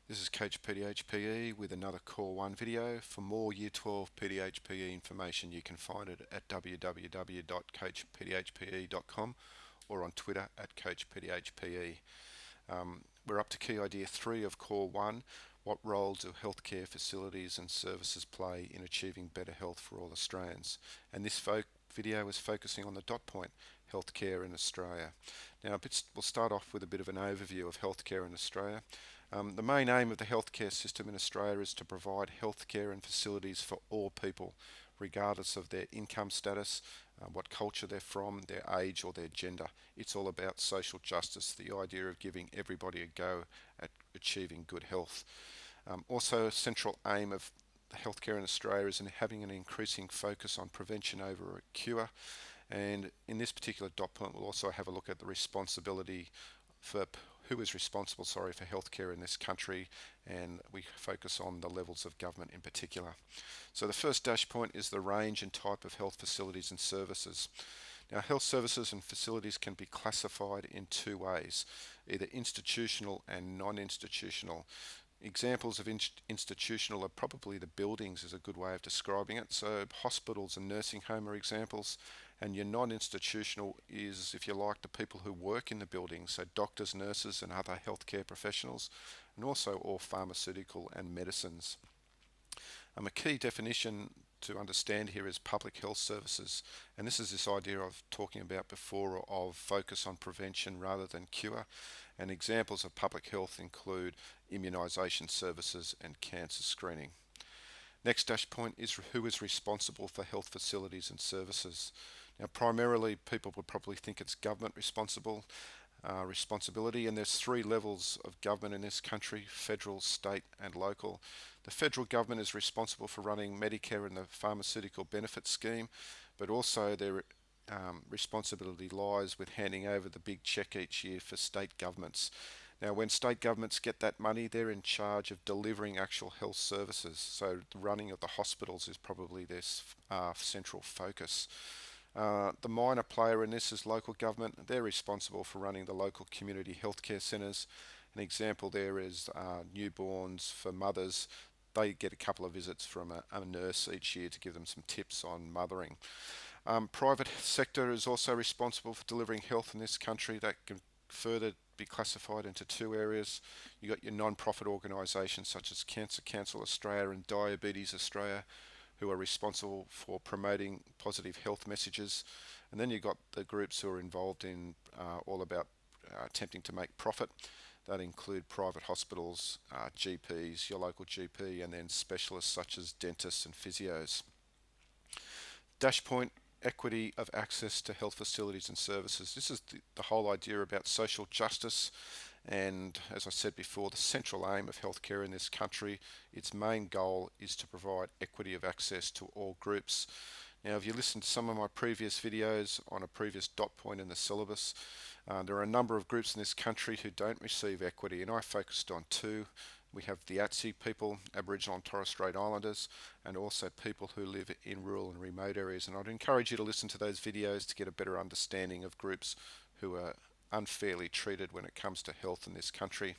This is Coach PDHPE with another Core 1 video. For more Year 12 PDHPE information, you can find it at www.coachpdhpe.com or on Twitter at CoachPDHPE. We're up to key idea 3 of Core 1. What role do healthcare facilities and services play in achieving better health for all Australians? And this video is focusing on the dot point, healthcare in Australia. Now, we'll start off with a bit of an overview of healthcare in Australia. The main aim of the healthcare system in Australia is to provide healthcare and facilities for all people, regardless of their income status, what culture they're from, their age or their gender. It's all about social justice, the idea of giving everybody a go at achieving good health. Also, a central aim of healthcare in Australia is in having an increasing focus on prevention over a cure. And in this particular dot point, we'll also have a look at the responsibility for who is responsible, for healthcare in this country, and we focus on the levels of government in particular. So the first dash point is the range and type of health facilities and services. Now, health services and facilities can be classified in two ways, either institutional and non-institutional. Examples of institutional are probably the buildings is a good way of describing it. So hospitals and nursing home are examples, and your non-institutional is, if you like, the people who work in the building, so doctors, nurses and other healthcare professionals, and also all pharmaceutical and medicines. A key definition to understand here is public health services, and this is this idea of talking about before of focus on prevention rather than cure, and examples of public health include immunisation services and cancer screening. Next dash point is who is responsible for health facilities and services. Now, primarily people would probably think it's government responsibility, and there's three levels of government in this country: federal, state and local. The federal government is responsible for running Medicare and the Pharmaceutical Benefit Scheme, but also their responsibility lies with handing over the big cheque each year for state governments. Now, when state governments get that money, they're in charge of delivering actual health services. So the running of the hospitals is probably their central focus. The minor player in this is local government. They're responsible for running the local community healthcare centres. An example there is newborns for mothers. They get a couple of visits from a nurse each year to give them some tips on mothering. Private sector is also responsible for delivering health in this country. That can further be classified into two areas. You've got your non-profit organisations such as Cancer Council Australia and Diabetes Australia, who are responsible for promoting positive health messages. And then you've got the groups who are involved in all about attempting to make profit. That include private hospitals, GPs, your local GP, and then specialists such as dentists and physios. Dash point, equity of access to health facilities and services. This is the whole idea about social justice, and as I said before, the central aim of healthcare in this country, its main goal is to provide equity of access to all groups. Now, if you listen to some of my previous videos on a previous dot point in the syllabus, there are a number of groups in this country who don't receive equity, and I focused on two. We have the ATSI people, Aboriginal and Torres Strait Islanders, and also people who live in rural and remote areas. And I'd encourage you to listen to those videos to get a better understanding of groups who are unfairly treated when it comes to health in this country.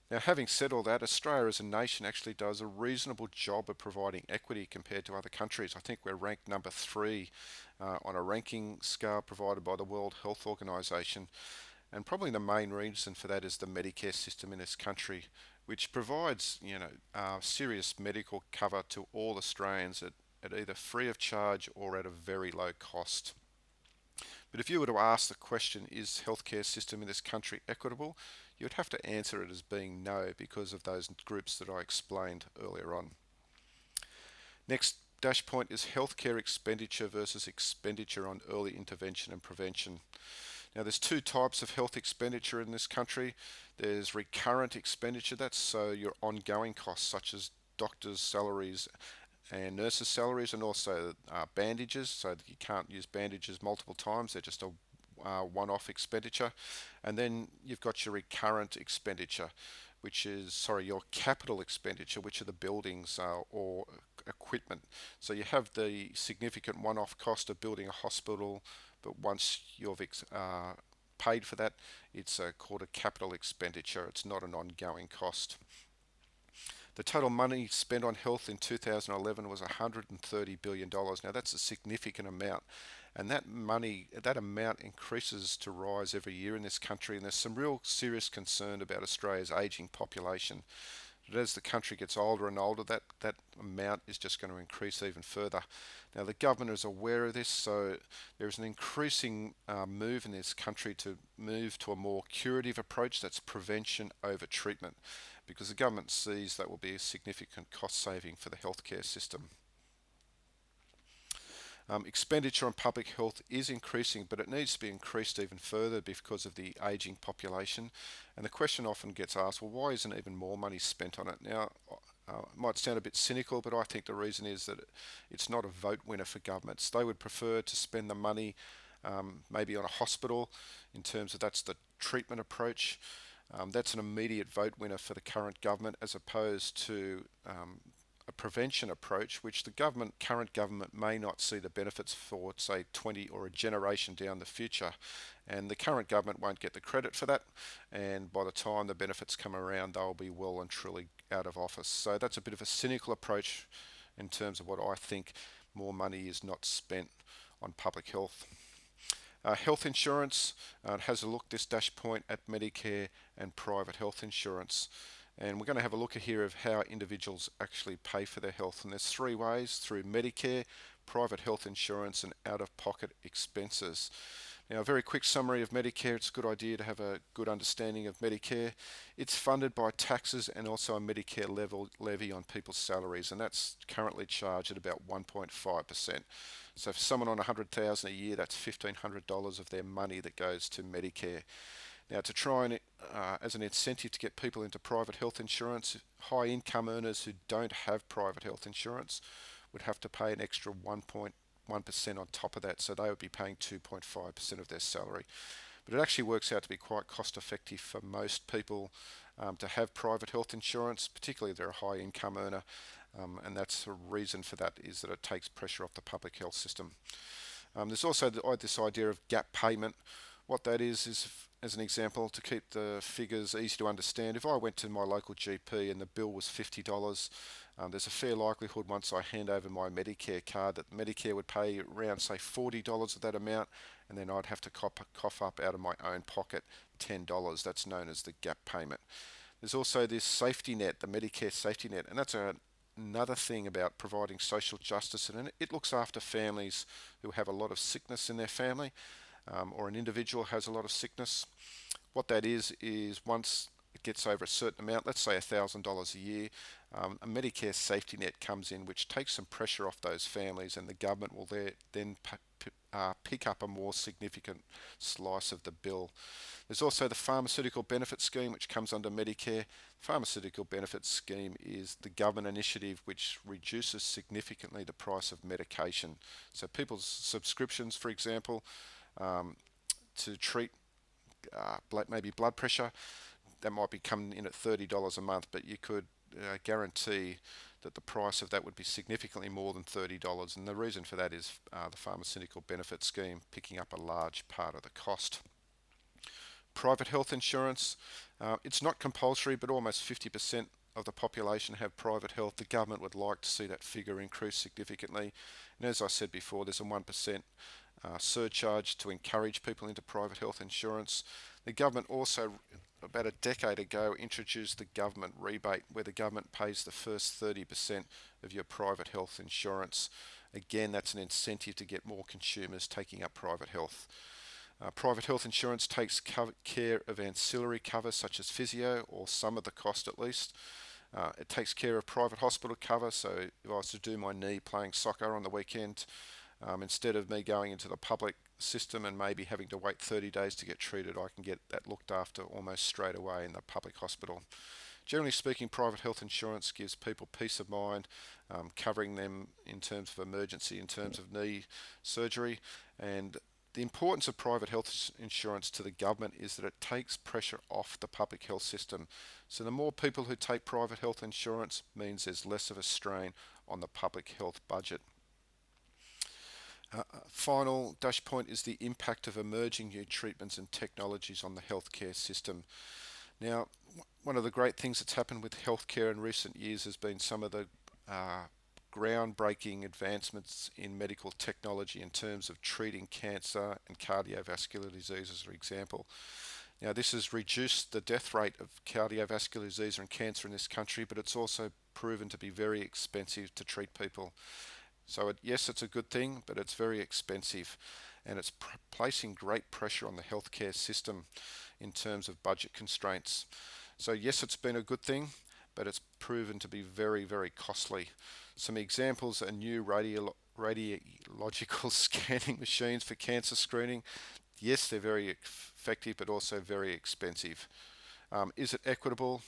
Now, having said all that, Australia as a nation actually does a reasonable job of providing equity compared to other countries. I think we're ranked number 3 on a ranking scale provided by the World Health Organization. And probably the main reason for that is the Medicare system in this country, which provides, serious medical cover to all Australians at either free of charge or at a very low cost. But if you were to ask the question, is healthcare system in this country equitable, you would have to answer it as being no, because of those groups that I explained earlier on. Next dash point is healthcare expenditure versus expenditure on early intervention and prevention. Now, there's two types of health expenditure in this country. There's recurrent expenditure, that's so your ongoing costs such as doctors' salaries and nurses' salaries, and also bandages, so that you can't use bandages multiple times, they're just a one-off expenditure. And then you've got your recurrent expenditure, which is, your capital expenditure, which are the buildings or equipment. So you have the significant one-off cost of building a hospital, but once you've paid for that, it's called a capital expenditure. It's not an ongoing cost. The total money spent on health in 2011 was $130 billion. Now that's a significant amount, and that amount increases to rise every year in this country, and there's some real serious concern about Australia's ageing population. But as the country gets older and older, that amount is just going to increase even further. Now, the government is aware of this, so there's an increasing move in this country to move to a more curative approach, that's prevention over treatment, because the government sees that will be a significant cost saving for the healthcare system. Expenditure on public health is increasing, but it needs to be increased even further because of the ageing population. And the question often gets asked, well, why isn't even more money spent on it? Now, it might sound a bit cynical, but I think the reason is that it's not a vote winner for governments. They would prefer to spend the money maybe on a hospital, in terms of that's the treatment approach. That's an immediate vote winner for the current government, as opposed to a prevention approach, which the current government may not see the benefits for, say, 20 or a generation down the future. And the current government won't get the credit for that. And by the time the benefits come around, they'll be well and truly out of office. So that's a bit of a cynical approach in terms of what I think more money is not spent on public health. Health insurance has a look, this dash point, at Medicare and private health insurance. And we're going to have a look here of how individuals actually pay for their health. And there's three ways: through Medicare, private health insurance, and out-of-pocket expenses. Now, a very quick summary of Medicare. It's a good idea to have a good understanding of Medicare. It's funded by taxes and also a Medicare levy on people's salaries, and that's currently charged at about 1.5%. So for someone on $100,000 a year, that's $1,500 of their money that goes to Medicare. Now, to try and, as an incentive to get people into private health insurance, high income earners who don't have private health insurance would have to pay an extra 1.1% on top of that, so they would be paying 2.5% of their salary. But it actually works out to be quite cost effective for most people to have private health insurance, particularly if they're a high income earner, and that's the reason for that, is that it takes pressure off the public health system. There's also this idea of gap payment. What that is, as an example, to keep the figures easy to understand, if I went to my local GP and the bill was $50, there's a fair likelihood once I hand over my Medicare card that Medicare would pay around, say, $40 of that amount, and then I'd have to cough up out of my own pocket $10. That's known as the gap payment. There's also this safety net, the Medicare safety net, and that's another thing about providing social justice, and it looks after families who have a lot of sickness in their family, or an individual has a lot of sickness. What that is once it gets over a certain amount, let's say $1,000 a year, a Medicare safety net comes in, which takes some pressure off those families, and the government will then pick up a more significant slice of the bill. There's also the Pharmaceutical Benefit Scheme, which comes under Medicare. Pharmaceutical Benefit Scheme is the government initiative which reduces significantly the price of medication. So people's subscriptions, for example, to treat maybe blood pressure, that might be coming in at $30 a month, but you could guarantee that the price of that would be significantly more than $30, and the reason for that is the Pharmaceutical Benefit Scheme picking up a large part of the cost. Private health insurance, it's not compulsory, but almost 50% of the population have private health. The government would like to see that figure increase significantly, and as I said before, there's a 1% surcharge to encourage people into private health insurance. The government also, about a decade ago, introduced the government rebate, where the government pays the first 30% of your private health insurance. Again, that's an incentive to get more consumers taking up private health. Private health insurance takes care of ancillary cover such as physio, or some of the cost at least. It takes care of private hospital cover, so if I was to do my knee playing soccer on the weekend, instead of me going into the public system and maybe having to wait 30 days to get treated, I can get that looked after almost straight away in the public hospital. Generally speaking, private health insurance gives people peace of mind, covering them in terms of emergency, in terms of knee surgery. And the importance of private health insurance to the government is that it takes pressure off the public health system. So the more people who take private health insurance means there's less of a strain on the public health budget. Final dash point is the impact of emerging new treatments and technologies on the healthcare system. Now, one of the great things that's happened with healthcare in recent years has been some of the uh, groundbreaking advancements in medical technology in terms of treating cancer and cardiovascular diseases, for example. Now, this has reduced the death rate of cardiovascular disease and cancer in this country, but it's also proven to be very expensive to treat people. So, yes, it's a good thing, but it's very expensive, and it's placing great pressure on the healthcare system in terms of budget constraints. So, yes, it's been a good thing, but it's proven to be very, very costly. Some examples are new radiological scanning machines for cancer screening. Yes, they're very effective, but also very expensive. Is it equitable?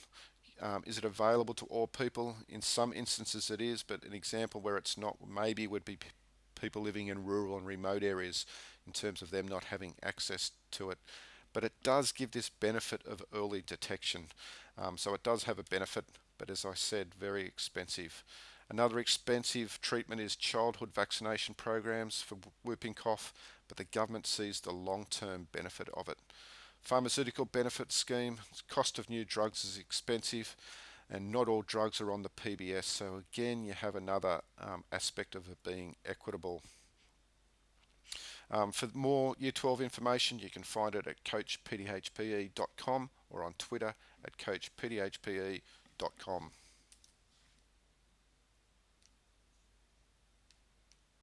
Is it available to all people? In some instances it is, but an example where it's not maybe would be people living in rural and remote areas in terms of them not having access to it. But it does give this benefit of early detection. So it does have a benefit, but as I said, very expensive. Another expensive treatment is childhood vaccination programs for whooping cough, but the government sees the long-term benefit of it. Pharmaceutical benefit scheme, cost of new drugs is expensive, and not all drugs are on the PBS. So again, you have another aspect of it being equitable. For more Year 12 information, you can find it at coachpdhpe.com or on Twitter at coachpdhpe.com.